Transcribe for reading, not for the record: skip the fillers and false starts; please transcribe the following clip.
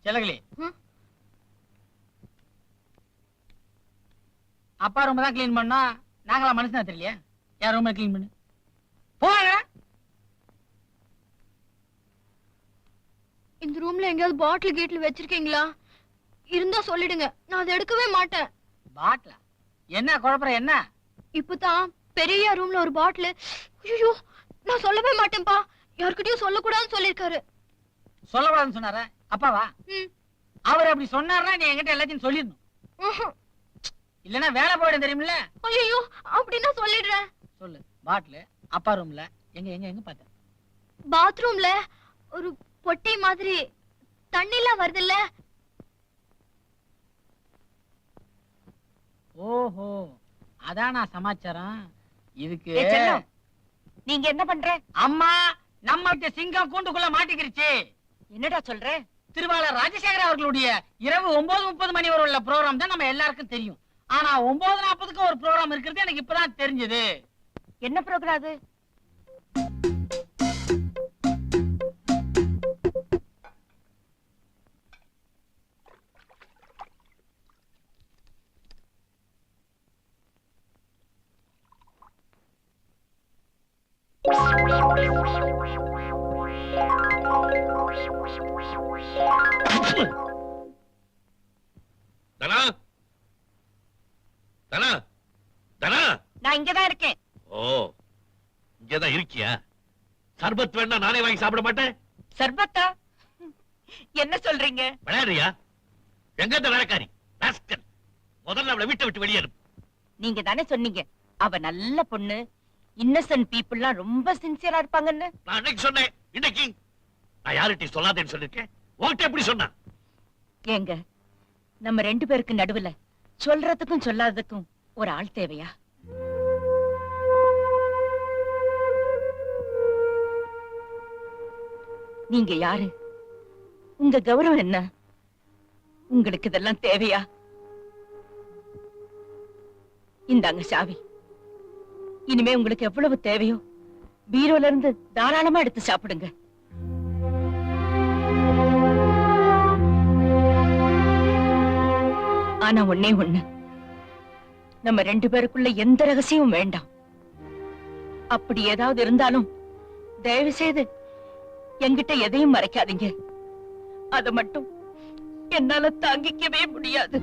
செலகளி, அப்பா ரூம் தான் கிளீன் பண்ணா, நாங்களா மனுஷனா தெரியலையா? யார் ரூம் கிளீன் பண்ணு போங்க. இந்த ரூம்ல எங்கயாவது பாட்டில் கீட்டில் வச்சிருக்கீங்களா? இருந்தா சொல்லிடுங்க, நான் அதை எடுக்கவே மாட்டேன். பாட்டிலா? என்ன குழப்பற? என்ன இப்பதான் பெரிய ரூம்ல ஒரு பாட்டில். ஐயோ, நான் சொல்லவே மாட்டேன்பா. யார்கிட்டயும் சொல்லக்கூடாதுன்னு சொல்லிருக்காரு. சொல்லக்கூடாதுன்னு சொன்னாரா? அப்பாவா? அவர் அப்படி சொன்னார்னா நீ என்கிட்ட எல்லாத்தையும் சொல்லிடணும். இல்லன்னா வேலை போயிடும் தெரியுமில்ல? ஐயோ, அப்படின்னா சொல்லிடுறேன். சொல்லு. பாட்டில் அப்பா ரூம்ல எங்க எங்க எங்க பார்த்த? பாத்ரூம்ல ஒரு பொட்டி மாதிரி தண்ணிலாம் வருதுல்ல. ஓஹோ, அதானா சமாச்சாரம். இதுக்கு நீங்க என்ன பண்ற? அம்மா, நம்ம சிங்கம் கூண்டுக்குள்ள மாட்டிக்கிருச்சு. என்னடா சொல்ற? திருவாளர் ராஜசேகர அவர்களுடைய இரவு 9:30 மணி வரை உள்ள ப்ரோகிராம் தான் நம்ம எல்லாருக்கும் தெரியும். ஆனா 9:40க்கு ஒரு ப்ரோகிராம் இருக்கிறது எனக்கு இப்பதான் தெரிஞ்சது. என்ன ப்ரோகிராம் அது? தனா, தனா, தனா, நான் இங்கதான் இருக்கேன். ஓ, இங்கதான் இருக்கியா? சர்பத் வேணா நானே வாங்கி சாப்பிட மாட்டேன். சர்பத்தா? என்ன சொல்றீங்க? விளையாடுறியா? எங்க இந்த வேலைக்காரி ராஸ்கல், முதல்ல அவளை வீட்டை விட்டு வெளியேறு. நீங்க தானே சொன்னீங்க அவ நல்ல பொண்ணு, இன்னசென்ட் பீப்புள்லாம் ரொம்ப சின்சியரா இருப்பாங்கன்னு. நான் அன்னைக்கு சொன்னேன், இன்னைக்கு நான் யார்கிட்டயும் சொல்லாதேன்னு சொல்லிருக்கேன். உன்கிட்ட எப்படி சொன்னா? ஏங்க, நம்ம 2 பேருக்கு நடுவுல சொல்றதுக்கும் சொல்லாததுக்கும் ஒரு ஆள் தேவையா? நீங்க யாரு? உங்க கௌரவம் என்ன? உங்களுக்கு இதெல்லாம் தேவையா? இந்தாங்க சாவி. இனிமே உங்களுக்கு எவ்வளவு தேவையோ பீரோல இருந்து தாராளமா எடுத்து சாப்பிடுங்க. ஆனா ஒண்ணே ஒண்ணு, நம்ம 2 பேருக்குள்ள எந்த ரகசியமும் வேண்டாம். அப்படி ஏதாவது இருந்தாலும் தயவு செய்து என்கிட்ட எதையும் மறைக்காதீங்க. அத மட்டும் என்னால தாங்கிக்கவே முடியாது.